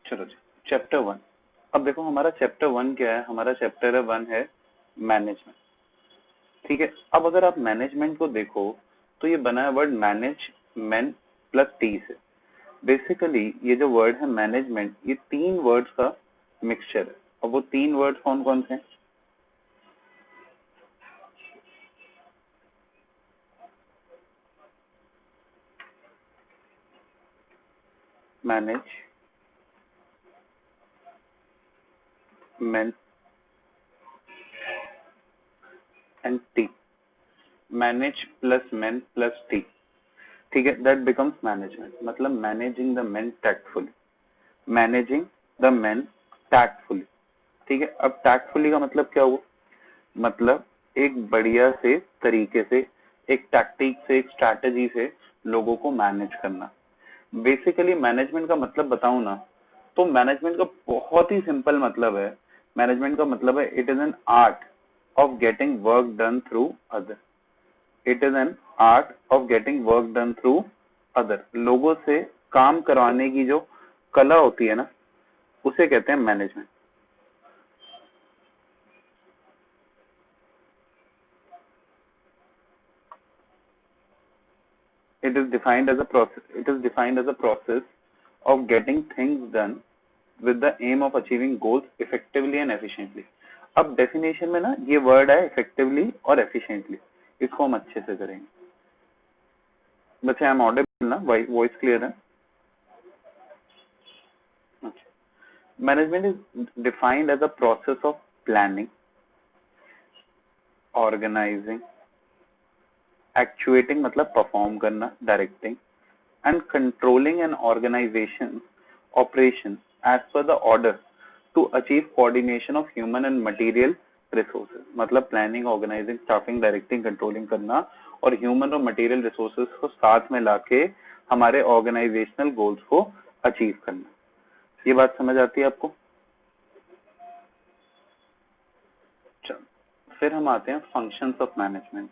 चलो जी, चैप्टर 1। अब देखो हमारा चैप्टर 1 क्या है, हमारा चैप्टर 1 है मैनेजमेंट। ठीक है, अब अगर आप मैनेजमेंट को देखो तो ये बना है word manage man plus T से। बेसिकली ये जो वर्ड है मैनेजमेंट, ये तीन वर्ड्स का मिक्सचर है। और वो तीन वर्ड्स कौन कौन से हैं? Manage man and T. Manage plus man plus T, ठीक है, दैट बिकम्स मैनेजमेंट। मतलब managing the man tactfully, managing the man tactfully. ठीक है, अब टैक्टफुली का मतलब क्या हुआ? मतलब एक बढ़िया से तरीके से, एक टैक्टिक से, एक स्ट्रैटेजी से लोगों को मैनेज करना। बेसिकली मैनेजमेंट का मतलब बताऊं ना, तो मैनेजमेंट का बहुत ही सिंपल मतलब है। मैनेजमेंट का मतलब है it is an art of getting work done through other. It is an art of getting work done through other. लोगों से काम करवाने की जो कला होती है ना, उसे कहते हैं management. It is defined as a process. It is defined as a process of getting things done with the aim of achieving goals effectively and efficiently. अब डेफिनेशन में ना ये वर्ड है effectively और efficiently, इसको हम अच्छे से करेंगे। बच्चे आई एम ऑडिबल ना? वॉइस क्लियर है? Management is defined as a process of planning, organising, actuating मतलब परफॉर्म करना, directing, and controlling an organization's operation as per the order to achieve coordination of human and material resources। मतलब planning, organising, staffing, directing, controlling करना और human और material resources को साथ में लाके हमारे ऑर्गेनाइजेशनल गोल्स को अचीव करना। ये बात समझ आती है आपको? चलो, फिर हम आते हैं फंक्शंस ऑफ मैनेजमेंट।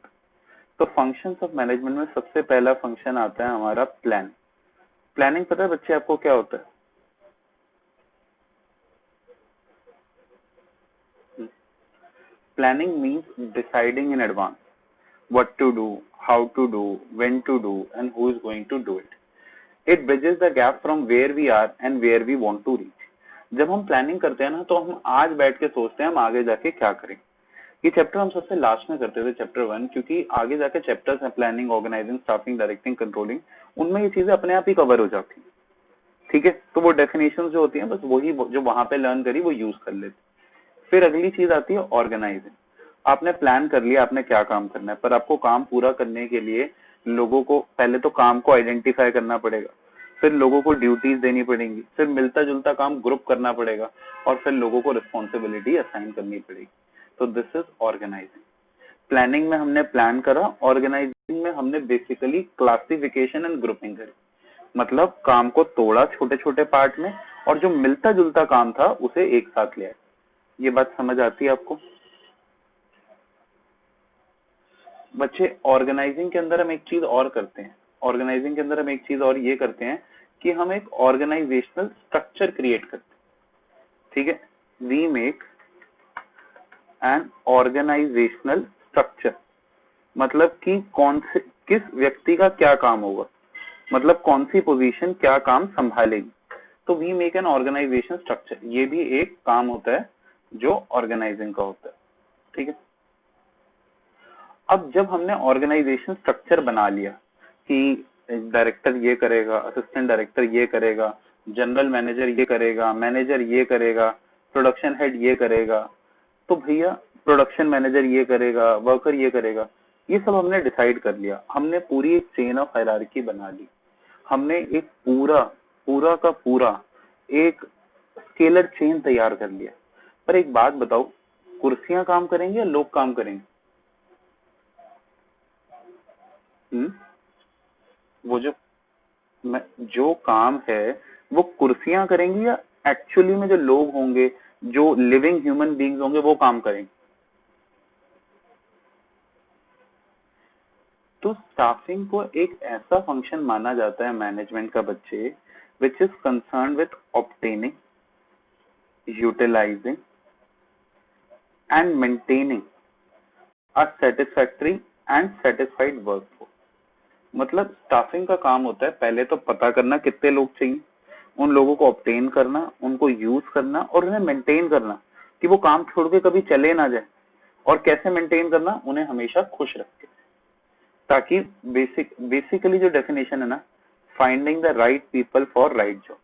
तो फंक्शंस ऑफ मैनेजमेंट में सबसे पहला फंक्शन आता है हमारा प्लान। प्लानिंग पता है बच्चे आपको क्या होता है? Planning means deciding in advance what to do, how to do, when to do, and who is going to do it. It bridges the gap from where we are and where we want to reach. जब हम planning करते हैं ना, तो हम आज बैठ के सोचते हैं हम आगे जाके क्या करें। ये चैप्टर हम सबसे लास्ट में करते थे, चैप्टर 1, क्योंकि आगे जाके चैप्टर्स हैं planning, organising, staffing, directing, controlling, उनमें ये चीजें अपने आप ही कवर हो जाती हैं। ठीक है, तो वो डेफिनेशन जो होती है बस वही जो वहां पे लर्न करी वो यूज कर लेते। फिर अगली चीज आती है ऑर्गेनाइजिंग। आपने प्लान कर लिया आपने क्या काम करना है, पर आपको काम पूरा करने के लिए लोगों को पहले तो काम को आइडेंटिफाई करना पड़ेगा, फिर लोगों को ड्यूटीज देनी पड़ेंगी, फिर मिलता जुलता काम ग्रुप करना पड़ेगा, और फिर लोगों को रिस्पॉन्सिबिलिटी असाइन करनी पड़ेगी। तो दिस इज ऑर्गेनाइजिंग। प्लानिंग में हमने प्लान करा, ऑर्गेनाइजिंग में हमने बेसिकली क्लासिफिकेशन एंड ग्रुपिंग करी। मतलब काम को तोड़ा छोटे छोटे पार्ट में, और जो मिलता जुलता काम था उसे एक साथ लिया। ये बात समझ आती है आपको? बच्चे, ऑर्गेनाइजिंग के अंदर हम एक चीज और करते हैं। ऑर्गेनाइजिंग के अंदर हम एक चीज और ये करते हैं कि हम एक ऑर्गेनाइजेशनल स्ट्रक्चर क्रिएट करते हैं। ठीक है, we make an organisational structure. मतलब कि कौन से किस व्यक्ति का क्या काम होगा, मतलब कौन सी पोजीशन क्या काम संभालेगी। तो we make an organisation structure, ये भी एक काम होता है जो ऑर्गेनाइजिंग का होता है। ठीक है, अब जब हमने ऑर्गेनाइजेशन स्ट्रक्चर बना लिया कि डायरेक्टर ये करेगा, असिस्टेंट डायरेक्टर ये करेगा, जनरल मैनेजर ये करेगा, मैनेजर ये करेगा, प्रोडक्शन हेड ये करेगा, तो भैया प्रोडक्शन मैनेजर ये करेगा, वर्कर ये करेगा, ये सब हमने डिसाइड कर लिया। हमने पूरी एक चेन ऑफ हायरार्की बना ली। हमने एक पूरा पूरा का पूरा एक स्केलर चेन तैयार कर लिया। पर एक बात बताओ, कुर्सियां काम करेंगे या लोग काम करेंगे? हम्म, वो जो काम है वो कुर्सियां करेंगी या एक्चुअली में जो लोग होंगे, जो लिविंग ह्यूमन बींग्स होंगे, वो काम करेंगे? तो स्टाफिंग को एक ऐसा फंक्शन माना जाता है मैनेजमेंट का बच्चे, which is concerned with obtaining, utilizing and maintaining a satisfactory and satisfied workforce. मतलब स्टाफिंग का काम होता है पहले तो पता करना कितने लोग चाहिए, उन लोगों को ऑब्टेन करना, उनको यूज करना और उन्हें मेंटेन करना कि वो काम छोड़ के कभी चले ना जाए, और कैसे मेंटेन करना, उन्हें हमेशा खुश रखे, ताकि बेसिकली जो डेफिनेशन है ना, finding the right people for right job,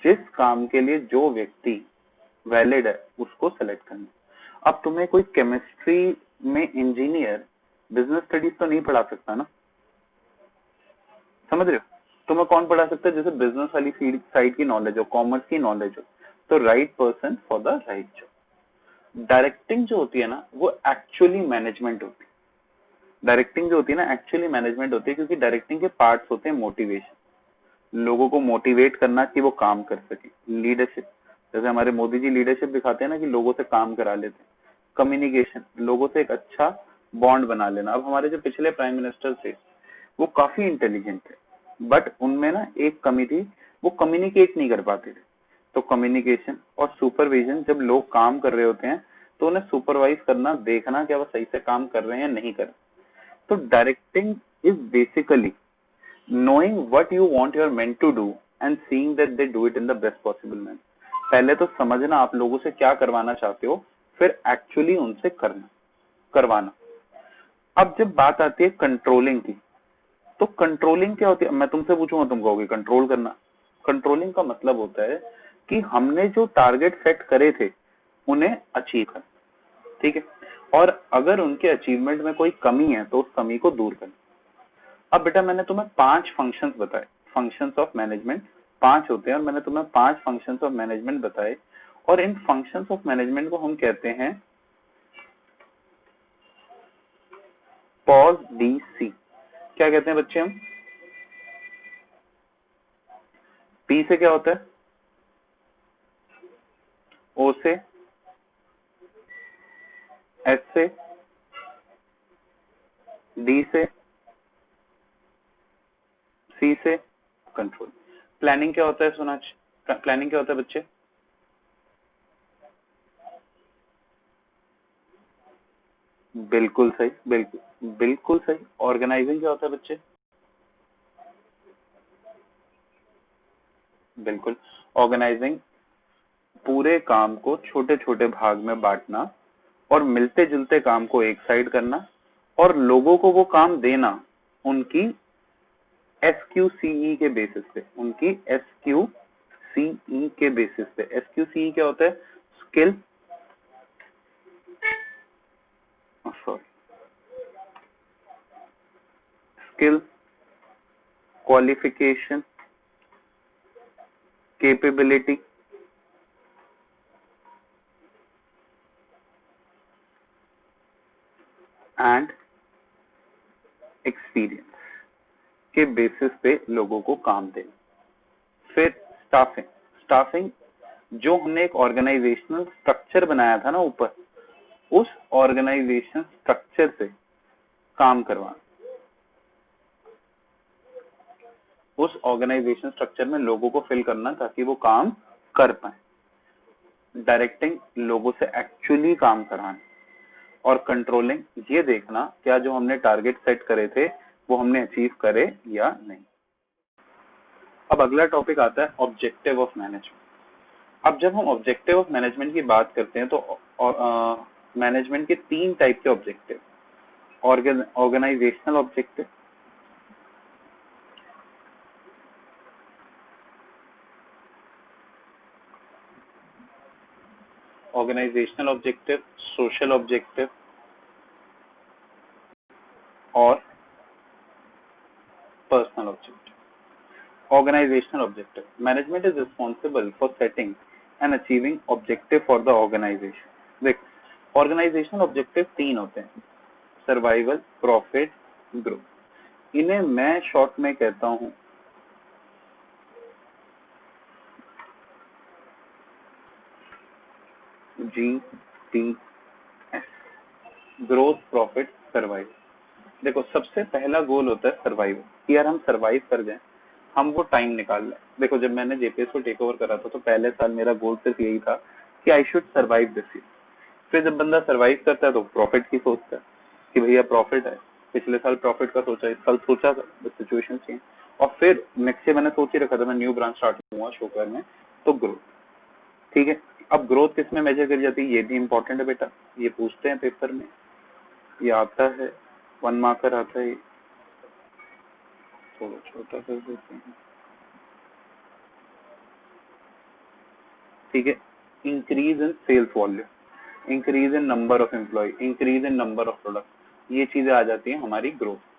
जिस काम के लिए जो व्यक्ति वैलिड है उसको सेलेक्ट करना। अब तुम्हें कोई केमिस्ट्री में इंजीनियर बिजनेस स्टडीज तो नहीं पढ़ा सकता ना, समझ रहे हो? तुम्हें कौन पढ़ा सकता है? जैसे बिजनेस वाली साइड की नॉलेज हो, कॉमर्स की नॉलेज हो, तो right person for the right job. Directing जो होती है ना, वो एक्चुअली मैनेजमेंट होती है। डायरेक्टिंग जो होती है ना, एक्चुअली मैनेजमेंट होती है, क्योंकि डायरेक्टिंग के पार्ट्स होते हैं मोटिवेशन, लोगों को मोटिवेट करना कि वो काम कर सके, लीडरशिप, जैसे हमारे मोदी जी लीडरशिप दिखाते हैं ना कि लोगों से काम करा लेते हैं, कम्युनिकेशन, लोगों से एक अच्छा बॉन्ड बना लेना। अब हमारे जो पिछले प्राइम मिनिस्टर थे वो काफी इंटेलिजेंट थे, बट उनमें ना एक कमी थी, वो कम्युनिकेट नहीं कर पाते थे। तो कम्युनिकेशन और सुपरविजन, जब लोग काम कर रहे होते हैं तो उन्हें सुपरवाइज करना, देखना क्या वो सही से काम कर रहे हैं या नहीं कर रहे। तो directing is basically knowing what you want your men to do and seeing that they do it in the best possible manner. पहले तो समझना आप लोगों से क्या करवाना चाहते हो, फिर एक्चुअली उनसे करवाना। अब जब बात आती है कंट्रोलिंग की, तो कंट्रोलिंग क्या होती है? मैं तुमसे पूछूंगा, तुम कहोगे कंट्रोल करना। कंट्रोलिंग का मतलब होता है कि हमने जो टारगेट सेट करे थे उन्हें अचीव करना, ठीक है, और अगर उनके अचीवमेंट में कोई कमी है तो उस कमी को दूर करना। अब बेटा मैंने तुम्हें 5 फंक्शंस बताए, फंक्शंस ऑफ मैनेजमेंट 5 होते हैं, और मैंने तुम्हें 5 फंक्शंस ऑफ मैनेजमेंट बताए, और इन फंक्शंस ऑफ मैनेजमेंट को हम कहते हैं पॉज डी सी। क्या कहते हैं बच्चे हम? पी से क्या होता है? ओ से, एस से, डी से, सी से कंट्रोल। प्लानिंग क्या होता है सोनाज? प्लानिंग क्या होता है बच्चे? बिल्कुल सही, बिल्कुल सही। ऑर्गेनाइजिंग क्या होता है बच्चे? बिल्कुल, ऑर्गेनाइजिंग पूरे काम को छोटे छोटे भाग में बांटना और मिलते जुलते काम को एक साइड करना, और लोगों को वो काम देना उनकी SQCE के बेसिस पे, उनकी SQCE के बेसिस पे। SQCE क्या होता है? Skill, sorry, skill, qualification, capability and experience के बेसिस पे लोगों को काम देना। फिर स्टाफिंग। स्टाफिंग जो हमने एक ऑर्गेनाइजेशनल स्ट्रक्चर बनाया था ना ऊपर, उस ऑर्गेनाइजेशन स्ट्रक्चर से काम करवाना, उस ऑर्गेनाइजेशन स्ट्रक्चर में लोगों को फिल करना ताकि वो काम कर पाए। डायरेक्टिंग लोगों से एक्चुअली काम कराना, और कंट्रोलिंग ये देखना क्या जो हमने टारगेट सेट करे थे वो हमने अचीव करे या नहीं। अब अगला टॉपिक आता है ऑब्जेक्टिव ऑफ मैनेजमेंट। अब जब हम ऑब्जेक्टिव ऑफ मैनेजमेंट की बात करते हैं तो मैनेजमेंट के 3 टाइप के objective, organisational objective, organisational objective, social objective और personal objective. Organisational objective, management is responsible for setting and achieving objective for the organisation. देख, ऑर्गेनाइजेशनल ऑब्जेक्टिव 3 होते हैं, सर्वाइवल, प्रॉफिट, ग्रोथ। इन्हें मैं शॉर्ट में कहता हूं GTS, ग्रोथ, प्रॉफिट, सर्वाइवल। देखो सबसे पहला गोल होता है सर्वाइवल, कि यार हम सर्वाइव कर जाएं, हम वो टाइम निकाल लें। देखो जब मैंने जेपीएस को टेक ओवर करा था तो पहले साल मेरा गोल सिर्फ यही था कि I should survive this year. फिर जब बंदा सर्वाइव करता है तो प्रॉफिट की सोचता है कि भैया प्रॉफिट है, पिछले साल प्रॉफिट का सोचा, इस साल सोचा था, सिचुएशन चेंज। और फिर नेक्स्ट ईयर मैंने सोच ही रखा था मैं न्यू ब्रांच स्टार्ट करूंगा शोकर में, तो ग्रोथ। ठीक है, अब ग्रोथ किस में मेजर करी जाती है ये भी इंपॉर्टेंट है बेटा, ये पूछते हैं पेपर में, ये आता है, 1 मार्कर आता है, थोड़ा छोटा कर देते हैं। ठीक है, increase in sales volume, increase in number of employ, increase in number of product, ये चीजें आ जाती हैं हमारी ग्रोथ।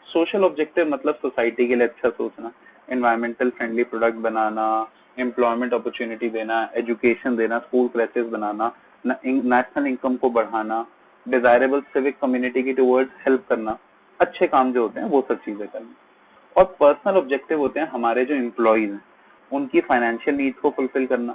सोशल ऑब्जेक्टिव मतलब सोसाइटी के लिए अच्छा सोचना, एनवायरमेंटल फ्रेंडली प्रोडक्ट बनाना, एम्प्लॉयमेंट अपॉर्चुनिटी देना, एजुकेशन देना, स्कूल क्रैचेस बनाना, नेशनल इनकम को बढ़ाना, डिजायरेबल सिविक कम्युनिटी की टुवर्ड्स हेल्प करना, अच्छे काम जो होते हैं वो सब चीजें करना। और पर्सनल ऑब्जेक्टिव होते हैं हमारे जो एम्प्लॉयज हैं उनकी फाइनेंशियल नीड्स को फुलफिल करना,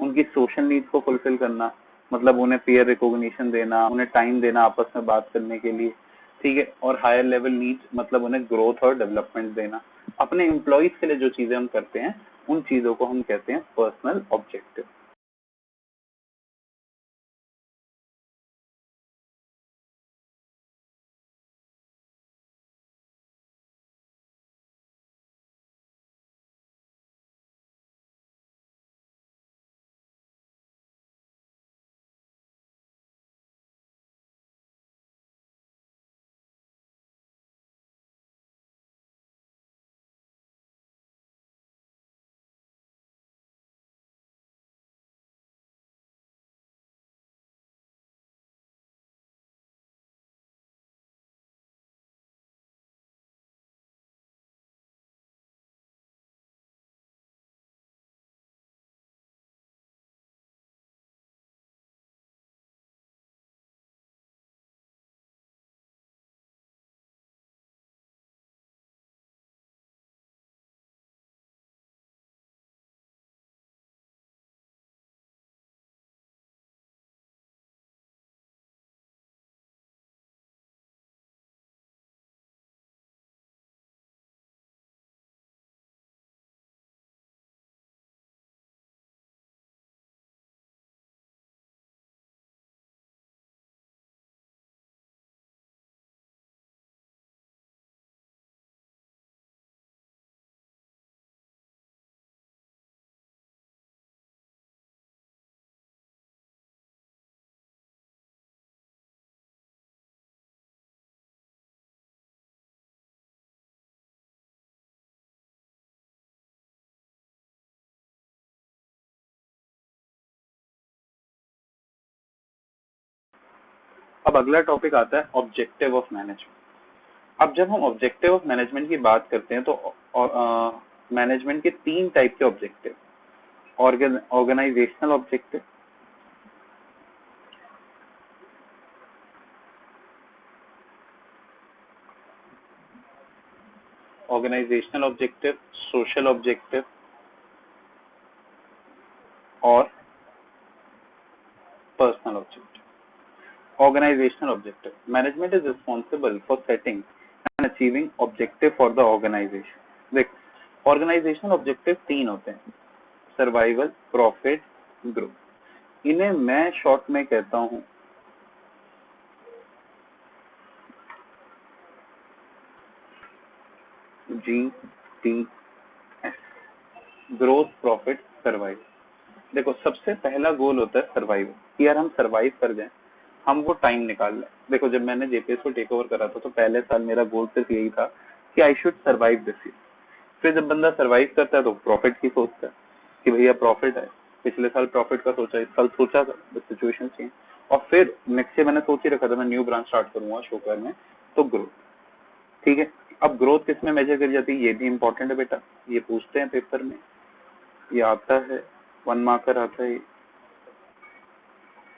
उनकी सोशल नीड्स को फुलफिल करना, मतलब उन्हें पीयर रिकॉग्निशन देना, उन्हें टाइम देना आपस में बात करने के लिए। ठीक है, और हायर लेवल नीड्स मतलब उन्हें ग्रोथ और डेवलपमेंट देना। अपने एम्प्लॉयज के लिए जो चीजें हम करते हैं उन चीजों को हम कहते हैं पर्सनल ऑब्जेक्टिव। अब अगला टॉपिक आता है ऑब्जेक्टिव ऑफ मैनेजमेंट। अब जब हम ऑब्जेक्टिव ऑफ मैनेजमेंट की बात करते हैं तो मैनेजमेंट के 3 टाइप के objective, organisational objective, organisational objective, social objective और personal objective. Organisational objective, management is responsible for setting and achieving objective for the organisation. देख, ऑर्गेनाइजेशनल ऑब्जेक्टिव 3 होते हैं, सर्वाइवल, प्रॉफिट, ग्रोथ। इन्हें मैं शॉर्ट में कहता हूं GTS, ग्रोथ, प्रॉफिट, सर्वाइवल। देखो सबसे पहला गोल होता है सर्वाइवल, कि यार हम सर्वाइव कर जाएं, हम वो टाइम निकाल लें। देखो जब मैंने जेपीएस को टेक ओवर करा था तो पहले साल मेरा गोल सिर्फ यही था कि I should survive this year. फिर जब बंदा सर्वाइव करता है तो प्रॉफिट की सोचता है कि भैया प्रॉफिट है, पिछले साल प्रॉफिट का सोचा, इस साल सोचा था, सिचुएशन चेंज। और फिर नेक्स्ट ईयर मैंने सोच ही रखा था मैं न्यू ब्रांच स्टार्ट करूंगा शोकर में, तो ग्रोथ। ठीक है, अब ग्रोथ किस में मेजर करी जाती है ये भी इंपॉर्टेंट है बेटा, ये पूछते हैं पेपर में, ये आता है, 1 मार्कर आता है,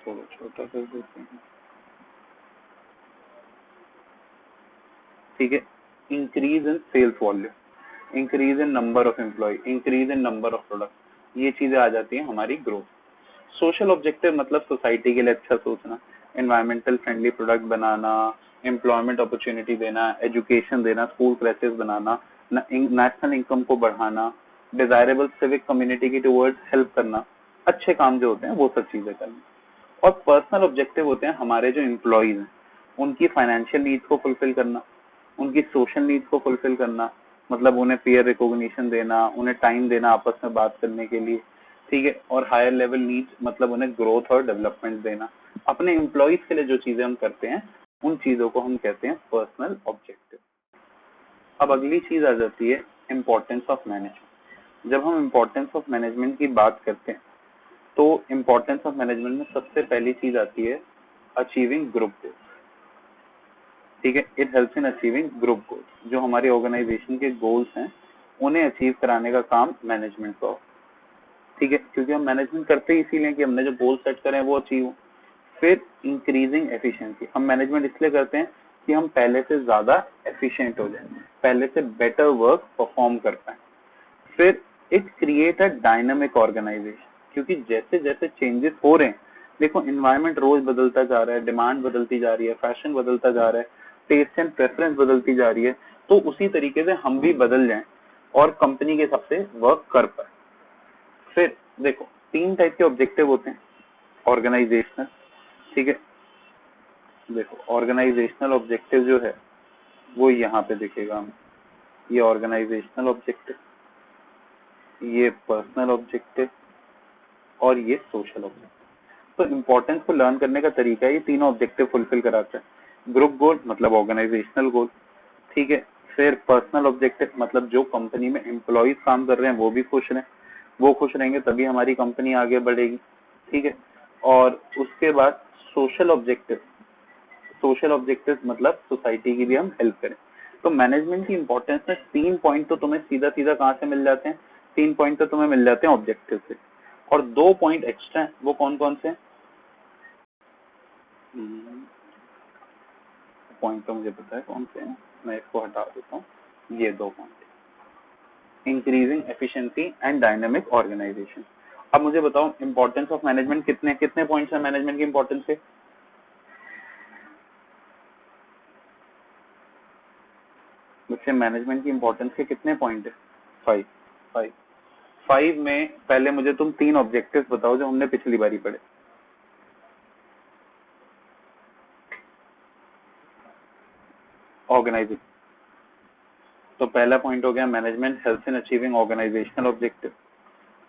थोड़ा छोटा कर देते हैं। ठीक है, increase in sales volume, increase in number of employ, increase in number of product, ये चीजें आ जाती हैं हमारी ग्रोथ। सोशल ऑब्जेक्टिव मतलब सोसाइटी के लिए अच्छा सोचना, एनवायरमेंटल फ्रेंडली प्रोडक्ट बनाना, एम्प्लॉयमेंट अपॉर्चुनिटी देना, एजुकेशन देना, स्कूल क्रैचेस बनाना, नेशनल इनकम को बढ़ाना, डिजायरेबल सिविक कम्युनिटी की टुवर्ड्स हेल्प करना, अच्छे काम जो होते हैं वो सब चीजें करना। और पर्सनल ऑब्जेक्टिव होते हैं हमारे जो एम्प्लॉइज हैं उनकी फाइनेंशियल नीड्स को फुलफिल करना, उनकी सोशल नीड्स को फुलफिल करना, मतलब उन्हें पीयर रिकॉग्निशन देना, उन्हें टाइम देना आपस में बात करने के लिए, ठीक है। और हायर लेवल नीड्स मतलब उन्हें ग्रोथ और डेवलपमेंट देना। अपने एम्प्लॉइज के लिए जो चीजें हम करते हैं उन चीजों को हम कहते हैं पर्सनल ऑब्जेक्टिव। अब अगली चीज आ जाती है इम्पोर्टेंस ऑफ मैनेजमेंट। जब हम इम्पोर्टेंस ऑफ मैनेजमेंट की बात करते हैं तो इम्पोर्टेंस ऑफ मैनेजमेंट में सबसे पहली चीज आती है अचीविंग ग्रुप गोल्स, ठीक है। It helps in achieving group goals. जो हमारे ऑर्गेनाइजेशन के गोल्स हैं उन्हें अचीव कराने का काम मैनेजमेंट का हो, ठीक है। क्योंकि हम मैनेजमेंट करते ही इसीलिए कि हमने जो गोल सेट करे हैं वो अचीव हो। फिर इंक्रीजिंग एफिशिएंसी, हम मैनेजमेंट इसलिए करते हैं कि हम पहले से ज्यादा एफिशिएंट हो जाए, पहले से बेटर वर्क परफॉर्म कर पाए। फिर it create a dynamic organisation, क्योंकि जैसे जैसे चेंजेस हो रहे हैं, देखो एनवायरनमेंट रोज बदलता जा रहा है, डिमांड बदलती जा रही है, फैशन बदलता जा रहा है, टेस्ट एंड प्रेफरेंस बदलती जा रही है, तो उसी तरीके से हम भी बदल जाएं और कंपनी के हिसाब से वर्क कर पाए। फिर देखो 3 टाइप के ऑब्जेक्टिव होते हैं ऑर्गेनाइजेशनल, ठीक है। देखो ऑर्गेनाइजेशनल ऑब्जेक्टिव जो है वो यहाँ पे दिखेगा हमें, ये ऑर्गेनाइजेशनल ऑब्जेक्टिव, ये पर्सनल ऑब्जेक्टिव और ये सोशल ऑब्जेक्टिव। तो इम्पोर्टेंस को लर्न करने का तरीका ये तीनों ऑब्जेक्टिव फुलफिल कराता है। ग्रुप गोल मतलब ऑर्गेनाइजेशनल गोल, ठीक है। फिर पर्सनल ऑब्जेक्टिव मतलब जो कंपनी में एम्प्लॉइज काम कर रहे हैं वो भी खुश रहें, वो खुश रहेंगे तभी हमारी कंपनी आगे बढ़ेगी, ठीक है। और उसके बाद सोशल ऑब्जेक्टिव, सोशल ऑब्जेक्टिव मतलब सोसाइटी की भी हम हेल्प करें। तो मैनेजमेंट की इंपॉर्टेंस में 3 पॉइंट तो तुम्हें सीधा सीधा कहाँ से मिल जाते हैं, 3 पॉइंट तो तुम्हें मिल जाते हैं ऑब्जेक्टिव से, और 2 पॉइंट एक्स्ट्रा हैं, वो कौन कौन से पॉइंट तो मुझे पता है कौन से हैं, मैं इसको हटा देता हूँ। ये 2 point, increasing efficiency and dynamic organisation. अब मुझे बताओ इंपॉर्टेंस ऑफ मैनेजमेंट कितने कितने पॉइंट्स हैं मैनेजमेंट की इंपॉर्टेंस के? बच्चे मैनेजमेंट की इंपॉर्टेंस के कितने पॉइंट है? 5 5 5 में पहले मुझे तुम 3 ऑब्जेक्टिव्स बताओ जो हमने पिछली बारी पढ़े। ऑर्गेनाइजिंग, तो पहला पॉइंट हो गया management helps in achieving organisational objective,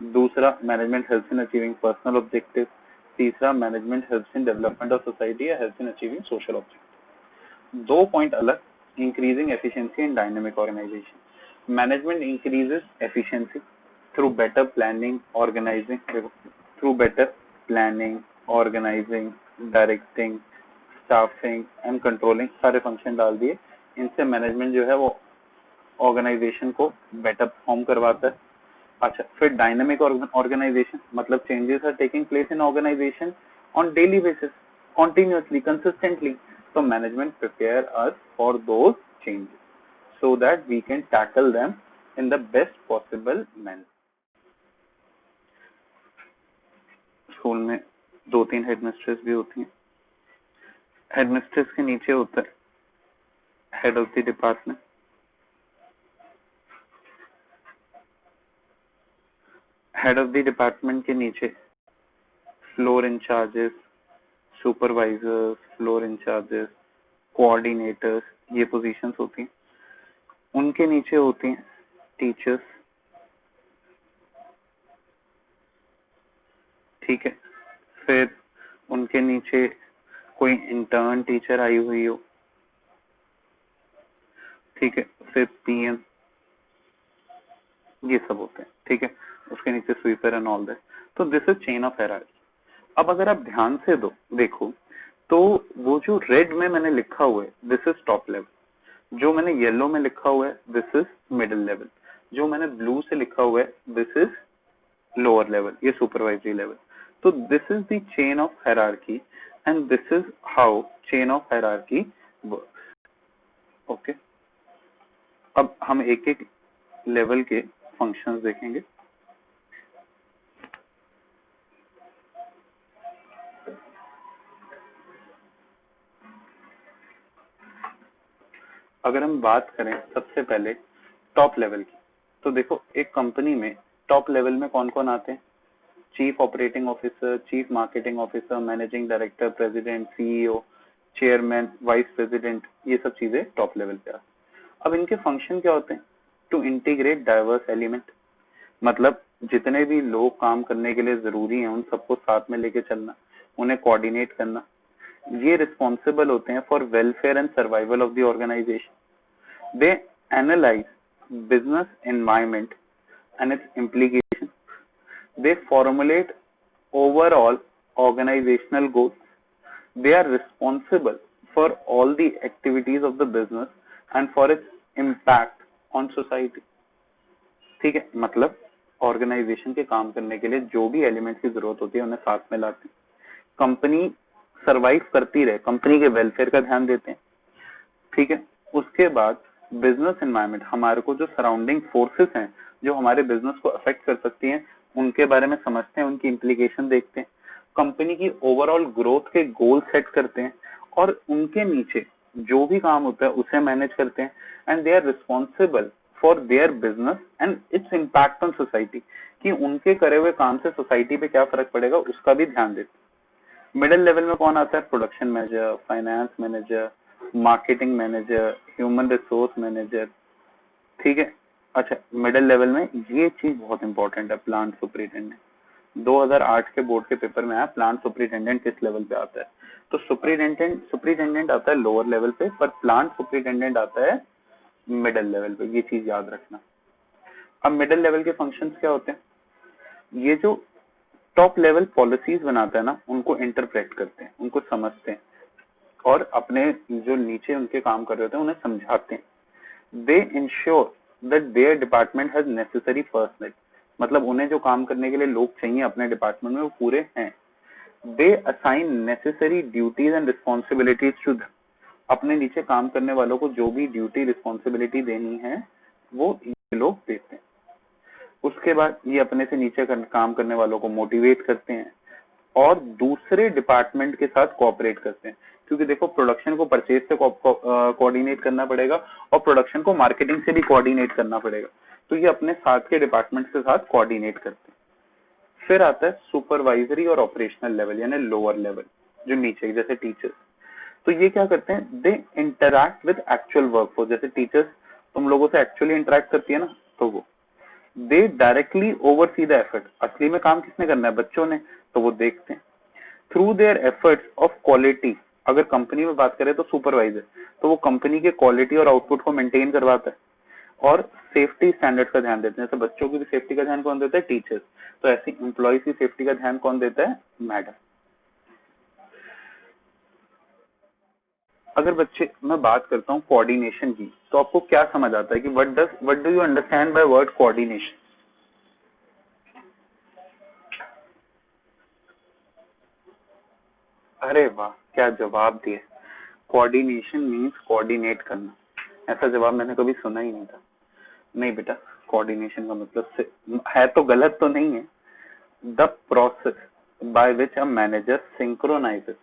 दूसरा management helps in achieving personal objective, तीसरा management helps in development of society या helps in achieving social objective. 2 point अलग, increasing efficiency and dynamic organisation. Management increases efficiency through better planning organising, through better planning organising directing staffing and controlling, सारे function डाल दिए। इनसे management जो है वो organisation को बेटर परफॉर्म करवाता है। अच्छा, फिर डायनामिक ऑर्गेनाइजेशन मतलब changes are taking place in organisation on daily basis, continuously consistently, so management prepare us for those changes so that we can tackle them in the best possible manner. School में 2-3 headmistress भी होती हैं। Headmistress के नीचे होता है head of the department, head of the department के नीचे floor incharges, supervisors, floor incharges, coordinators, ये पोजीशंस होती हैं। उनके नीचे होती हैं टीचर्स, ठीक है। फिर उनके नीचे कोई इंटर्न टीचर आई हुई हो, ठीक है। फिर पीएम, ये सब होते हैं, ठीक है। उसके नीचे स्वीपर एंड ऑल दैट। तो this is chain of hierarchy. अब अगर आप ध्यान से देखो तो वो जो रेड में मैंने लिखा हुआ है दिस इज टॉप लेवल, जो मैंने येलो में लिखा हुआ है दिस इज मिडिल लेवल, जो मैंने ब्लू से लिखा हुआ है दिस इज लोअर लेवल, ये सुपरवाइजरी लेवल। तो this is the chain of hierarchy and this is how chain of hierarchy works, okay. अब हम एक एक लेवल के फंक्शंस देखेंगे। अगर हम बात करें सबसे पहले टॉप लेवल की। तो देखो एक कंपनी में टॉप लेवल में कौन कौन आते हैं? Chief operating officer, chief marketing officer, managing director, president, CEO, chairman, vice president, ये सब चीजें टॉप लेवल पे आती हैं। अब इनके फंक्शन क्या होते हैं? टू इंटीग्रेट डाइवर्स एलिमेंट, मतलब जितने भी लोग काम करने के लिए जरूरी हैं उन सबको साथ में लेके चलना, उन्हें कोऑर्डिनेट करना। ये रिस्पॉन्सिबल होते हैं for welfare and survival of the organisation. They analyse business environment and its implication. They formulate overall organizational goals. They are responsible for all the activities of the business and for its impact on society. ठीक है, मतलब organisation के काम करने के लिए जो भी एलिमेंट की जरूरत होती है उन्हें साथ में लाते हैं। कंपनी सरवाइव करती रहे, कंपनी के वेलफेयर का ध्यान देते हैं। ठीक है, उसके बाद बिजनेस एनवायरनमेंट, हमारे को जो सराउंडिंग फोर्सेस हैं जो हमारे बिजनेस को अफेक्ट कर सकती हैं उनके बारे में समझते हैं, उनकी इम्प्लीकेशन देखते हैं। कंपनी की ओवरऑल ग्रोथ के गोल सेट करते हैं और उनके नीचे जो भी काम होता है उसे मैनेज करते हैं। And they are responsible for their business and its impact on society, कि उनके करे हुए काम से सोसाइटी पे क्या फर्क पड़ेगा उसका भी ध्यान देते हैं। मिडिल लेवल में कौन आता है? Production manager, finance manager, marketing manager, human resource manager. ठीक है, अच्छा मिडिल लेवल में ये चीज बहुत इंपॉर्टेंट है, प्लांट सुपरिटेंडेंट। 2008 के बोर्ड के पेपर में आया प्लांट सुपरिटेंडेंट किस लेवल पे आता है। तो सुपरिटेंडेंट आता है लोअर लेवल पे, पर प्लांट सुपरिटेंडेंट आता है मिडिल लेवल पे, ये चीज याद रखना। अब मिडिल लेवल के फंक्शंस क्या होते हैं? ये जो टॉप लेवल पॉलिसीज बनाता है ना उनको इंटरप्रेट करते हैं, उनको समझते हैं और अपने जो नीचे उनके काम कर रहे होते हैं उन्हें समझाते हैं। दे ensure that there department has necessary personal, मतलब उन्हें जो काम करने के लिए लोग चाहिए अपने डिपार्टमेंट में वो पूरे हैं। They assign necessary duties and responsibilities to them, अपने नीचे काम करने वालों को जो भी ड्यूटी रिस्पॉन्सिबिलिटी देनी है वो ये लोग देते हैं। उसके बाद ये अपने से नीचे काम करने वालों को मोटिवेट करते हैं और दूसरे डिपार्टमेंट के साथ कोऑपरेट करते हैं, क्योंकि देखो प्रोडक्शन को परचेज से कोऑर्डिनेट करना पड़ेगा और प्रोडक्शन को मार्केटिंग से भी कोऑर्डिनेट करना पड़ेगा, तो ये अपने साथ के डिपार्टमेंट के साथ कोऑर्डिनेट करते हैं। फिर आता है सुपरवाइजरी और ऑपरेशनल लेवल यानी लोअर लेवल, जो नीचे जैसे टीचर्स। तो ये क्या करते हैं? दे इंटरैक्ट विद एक्चुअल वर्कफोर्स, जैसे टीचर्स तुम लोगों से एक्चुअली इंटरैक्ट करती है ना, तो वो दे डायरेक्टली ओवरसी द एफर्ट, असली में काम किसने करना है? बच्चों ने, तो वो देखते हैं। Through their efforts of quality, अगर कंपनी में बात करें तो सुपरवाइजर, तो वो कंपनी के क्वालिटी और आउटपुट को मेंटेन करवाता है और सेफ्टी स्टैंडर्ड का ध्यान देते हैं। जैसे बच्चों की भी सेफ्टी का ध्यान कौन देता है? टीचर्स। तो ऐसी एम्प्लॉयज की सेफ्टी का ध्यान कौन देता है? मैडम। अगर बच्चे मैं बात करता हूँ कोऑर्डिनेशन की, तो आपको क्या समझ आता है कि what do you understand by word coordination? अरे वाह, क्या जवाब दिए! कोऑर्डिनेशन मीन्स कोऑर्डिनेट करना। ऐसा जवाब मैंने कभी सुना ही नहीं था। नहीं बेटा, कोऑर्डिनेशन का मतलब है तो गलत तो नहीं है। The process by which a manager synchronises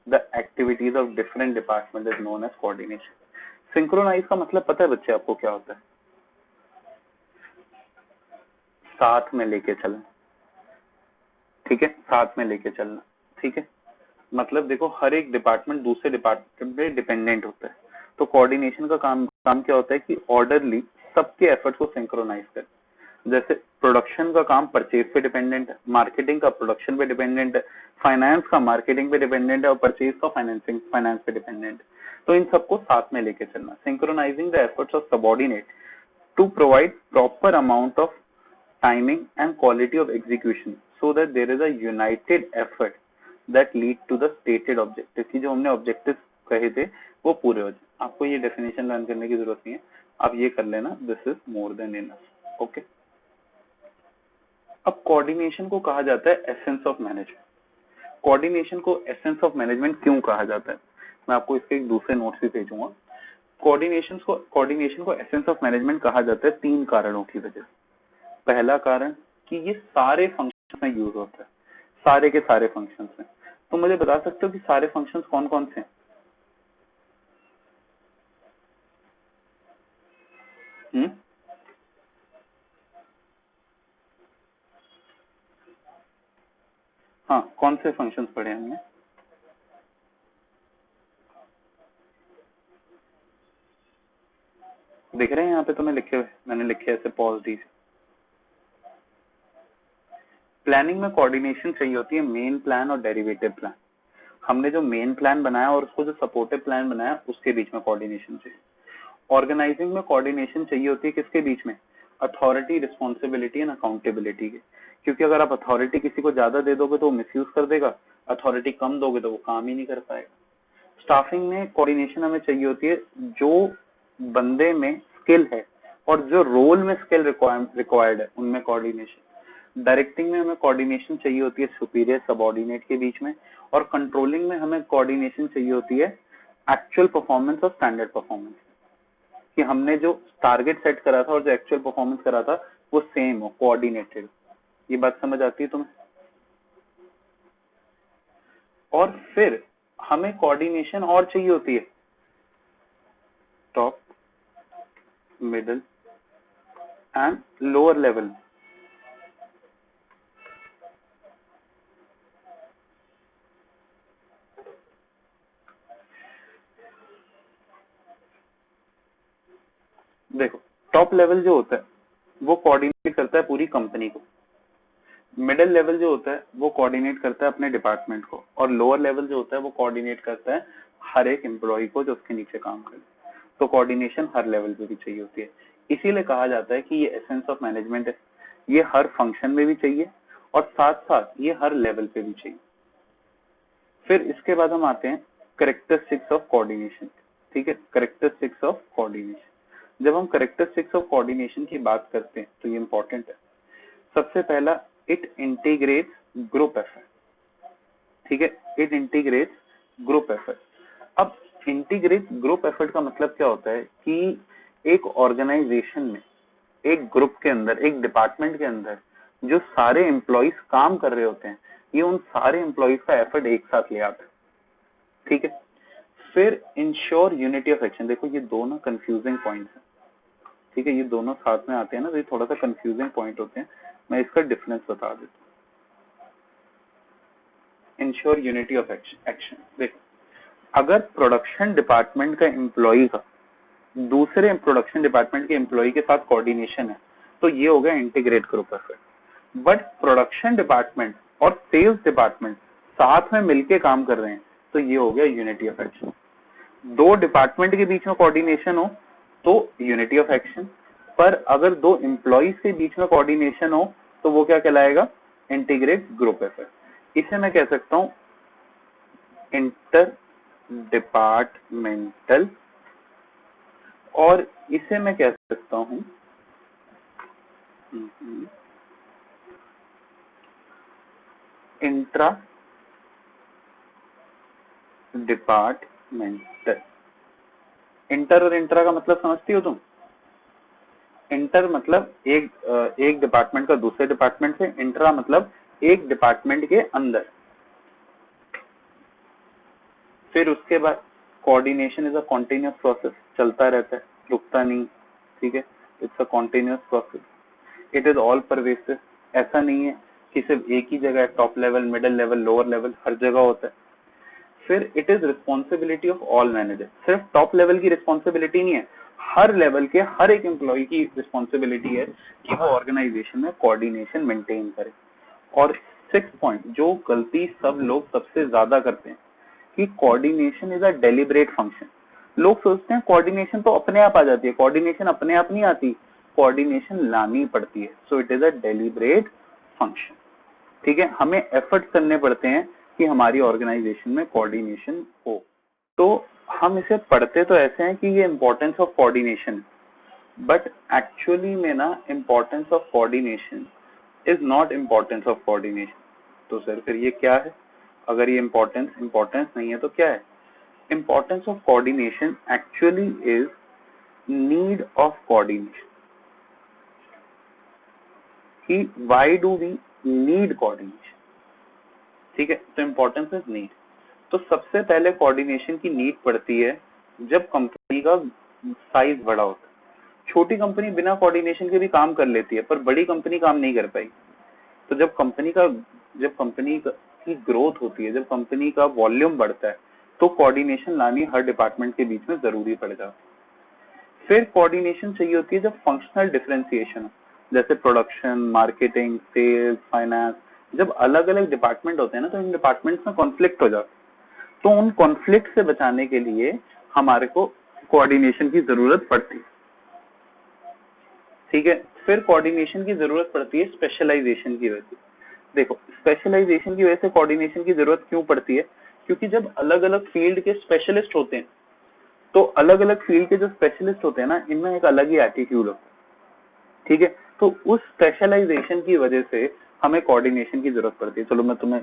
the activities of different department is known as coordination. Synchronise का मतलब पता है बच्चे आपको क्या होता है? साथ में लेके चलना। ठीक है, साथ में लेके चलना। ठीक है, मतलब देखो हर एक डिपार्टमेंट दूसरे डिपार्टमेंट पे डिपेंडेंट होता है, तो कोऑर्डिनेशन का काम क्या होता है कि ऑर्डरली सबके एफर्ट को सिंक्रोनाइज कर। जैसे प्रोडक्शन का काम परचेज पे डिपेंडेंट है, मार्केटिंग का प्रोडक्शन पे डिपेंडेंट है, फाइनेंस का मार्केटिंग पे डिपेंडेंट है और परचेज का फाइनेंस पे डिपेंडेंट है। तो इन सबको साथ में लेके चलना, synchronising the efforts of subordinate to provide proper amount of timing and quality of execution so that there is a united effort that lead to the stated objective, कि जो हमने ऑब्जेक्टिव कहे थे वो पूरे हो जाए। आपको ये डेफिनेशन लर्न करने की जरूरत नहीं है, आप ये कर लेना, this is more than enough. Okay, अब कोऑर्डिनेशन को कहा जाता है एसेंस ऑफ मैनेजमेंट। कोऑर्डिनेशन को एसेंस ऑफ मैनेजमेंट क्यों कहा जाता है? मैं आपको इसके एक दूसरे नोट्स भी भेजूंगा। कोऑर्डिनेशन को एसेंस ऑफ मैनेजमेंट कहा जाता है 3 कारणों की वजह से। पहला कारण कि ये सारे फंक्शन में यूज होता है, सारे के सारे फंक्शंस में। तो मुझे बता सकते हो कि सारे फंक्शंस कौन कौन से हैं? हाँ, कौन से फंक्शंस पढ़े हमने? दिख रहे हैं यहाँ पे तुम्हें लिखे हुए? मैंने लिखे ऐसे पॉज दी। प्लानिंग में कोऑर्डिनेशन चाहिए होती है, मेन प्लान और डेरिवेटिव प्लान। हमने जो मेन प्लान बनाया और उसको जो सपोर्टिव प्लान बनाया उसके बीच में कोऑर्डिनेशन चाहिए। ऑर्गेनाइजिंग में कोऑर्डिनेशन चाहिए होती है किसके बीच में? अथॉरिटी, रिस्पॉन्सिबिलिटी एंड अकाउंटेबिलिटी के। क्योंकि अगर आप अथॉरिटी किसी को ज्यादा दे दोगे तो वो मिसयूज कर देगा, अथॉरिटी कम दोगे तो वो काम ही नहीं कर पाएगा। स्टाफिंग में कोऑर्डिनेशन हमें चाहिए होती है जो बंदे में स्किल है और जो रोल में स्किल रिक्वायर्ड है उनमें कोऑर्डिनेशन। डायरेक्टिंग में हमें कोऑर्डिनेशन चाहिए होती है सुपीरियर सबऑर्डिनेट के बीच में, और कंट्रोलिंग में हमें कोऑर्डिनेशन चाहिए होती है एक्चुअल परफॉर्मेंस और स्टैंडर्ड परफॉर्मेंस, कि हमने जो टारगेट सेट करा था और जो एक्चुअल परफॉर्मेंस करा था वो सेम हो, कोऑर्डिनेटेड। ये बात समझ आती है तुम्हें? और फिर हमें कोऑर्डिनेशन और चाहिए होती है top, middle and lower level. देखो, टॉप लेवल जो होता है वो कोऑर्डिनेट करता है पूरी कंपनी को, मिडिल लेवल जो होता है वो कोऑर्डिनेट करता है अपने डिपार्टमेंट को, और लोअर लेवल जो होता है वो कोऑर्डिनेट करता है हर एक एम्प्लॉय को जो उसके नीचे काम करे। तो कोऑर्डिनेशन हर लेवल पे भी चाहिए होती है। इसीलिए कहा जाता है कि ये एसेंस ऑफ मैनेजमेंट है। ये हर फंक्शन में भी चाहिए और साथ साथ ये हर लेवल पे भी चाहिए। फिर इसके बाद हम आते हैं कैरेक्टरिस्टिक्स ऑफ कोऑर्डिनेशन। ठीक है, कैरेक्टरिस्टिक्स ऑफ कोऑर्डिनेशन। जब हम कैरेक्टरिस्टिक्स ऑफ कोऑर्डिनेशन की बात करते हैं तो ये इंपॉर्टेंट है। सबसे पहला, इट इंटीग्रेट्स ग्रुप एफर्ट। ठीक है, इट इंटीग्रेट्स ग्रुप एफर्ट। अब इंटीग्रेट ग्रुप एफर्ट का मतलब क्या होता है कि एक ऑर्गेनाइजेशन में, एक ग्रुप के अंदर, एक डिपार्टमेंट के अंदर जो सारे एम्प्लॉइज काम कर रहे होते हैं, ये उन सारे एम्प्लॉइज का एफर्ट एक साथ ले आते हैं। ठीक है, फिर इंश्योर यूनिटी ऑफ एक्शन। देखो, ये दोनों कंफ्यूजिंग पॉइंट्स हैं। ठीक है, ये दोनों साथ में आते हैं ना, तो ये थोड़ा सा कंफ्यूजिंग पॉइंट होते हैं। मैं इसका डिफरेंस बता देता हूँ। Ensure unity of action. देखो, अगर प्रोडक्शन डिपार्टमेंट का एम्प्लॉय का दूसरे प्रोडक्शन डिपार्टमेंट के एम्प्लॉय के साथ कोऑर्डिनेशन है तो ये हो गया integrate group effort. But production department और सेल्स डिपार्टमेंट साथ में मिलके काम कर रहे हैं तो ये हो गया यूनिटी ऑफ एक्शन। दो डिपार्टमेंट के बीच में कोऑर्डिनेशन हो तो यूनिटी ऑफ एक्शन, पर अगर दो एम्प्लॉइज के बीच में कोऑर्डिनेशन हो तो वो क्या कहलाएगा? Integrate group effort. इसे मैं कह सकता हूं इंटर डिपार्टमेंटल, और इसे मैं कह सकता हूं इंट्रा डिपार्टमेंटल। इंटर और इंट्रा का मतलब समझती हो तुम? इंटर मतलब एक डिपार्टमेंट का दूसरे डिपार्टमेंट से, इंट्रा मतलब एक डिपार्टमेंट के अंदर। फिर उसके बाद coordination is a continuous process, चलता रहता है, रुकता नहीं। ठीक है, it's a continuous process. It is all pervasive. ऐसा नहीं है कि सिर्फ एक ही जगह, top level, middle level, lower level, हर जगह होता है। फिर it is responsibility of all manager. सिर्फ टॉप लेवल की रिस्पॉन्सिबिलिटी नहीं है, हर लेवल के हर एक एम्प्लॉय की रिस्पॉन्सिबिलिटी है कि वो ऑर्गेनाइजेशन में कोऑर्डिनेशन मेंटेन करे। और 6 पॉइंट जो गलती सब लोग सबसे ज्यादा करते हैं कि coordination is a deliberate function. लोग सोचते हैं कोऑर्डिनेशन तो अपने आप आ जाती है। कोऑर्डिनेशन अपने आप नहीं आती, कोऑर्डिनेशन लानी पड़ती है। So it is a deliberate function. ठीक है, हमें एफर्ट करने पड़ते हैं कि हमारी ऑर्गेनाइजेशन में कोऑर्डिनेशन हो। तो हम इसे पढ़ते तो ऐसे हैं कि ये importance of coordination, but actually में ना importance of coordination is not importance of coordination. तो सर फिर ये क्या है? अगर ये इंपॉर्टेंस नहीं है तो क्या है? Importance of coordination actually is need of coordination. कि why do we need coordination? ठीक है, तो इंपॉर्टेंस इज नीड। तो सबसे पहले कोऑर्डिनेशन की नीड पड़ती है जब कंपनी का साइज बड़ा होता है। छोटी कंपनी बिना कोऑर्डिनेशन के भी काम कर लेती है, पर बड़ी कंपनी काम नहीं कर पाई। तो जब कंपनी की ग्रोथ होती है, जब कंपनी का वॉल्यूम बढ़ता है, तो कोऑर्डिनेशन लानी हर डिपार्टमेंट के बीच में जरूरी पड़ जाती है। फिर कोऑर्डिनेशन चाहिए होती है जब फंक्शनल डिफरेंशिएशन हो, जैसे प्रोडक्शन, मार्केटिंग, सेल्स, फाइनेंस। जब अलग अलग डिपार्टमेंट होते हैं ना, तो इन डिपार्टमेंट्स में कॉन्फ्लिक्ट हो जाता है, तो उन कॉन्फ्लिक्ट से बचाने के लिए हमारे को कोऑर्डिनेशन की जरूरत पड़ती है। ठीक है, फिर कोऑर्डिनेशन की जरूरत पड़ती है स्पेशलाइजेशन की वजह से। देखो, स्पेशलाइजेशन की वजह से कोऑर्डिनेशन की जरूरत क्यों पड़ती है? क्योंकि जब अलग अलग फील्ड के स्पेशलिस्ट होते हैं, तो अलग अलग फील्ड के जो स्पेशलिस्ट होते हैं ना, इनमें एक अलग ही एटीट्यूड होता है। ठीक है, तो उस स्पेशलाइजेशन की वजह से हमें कोऑर्डिनेशन की जरूरत पड़ती है। चलो मैं तुम्हें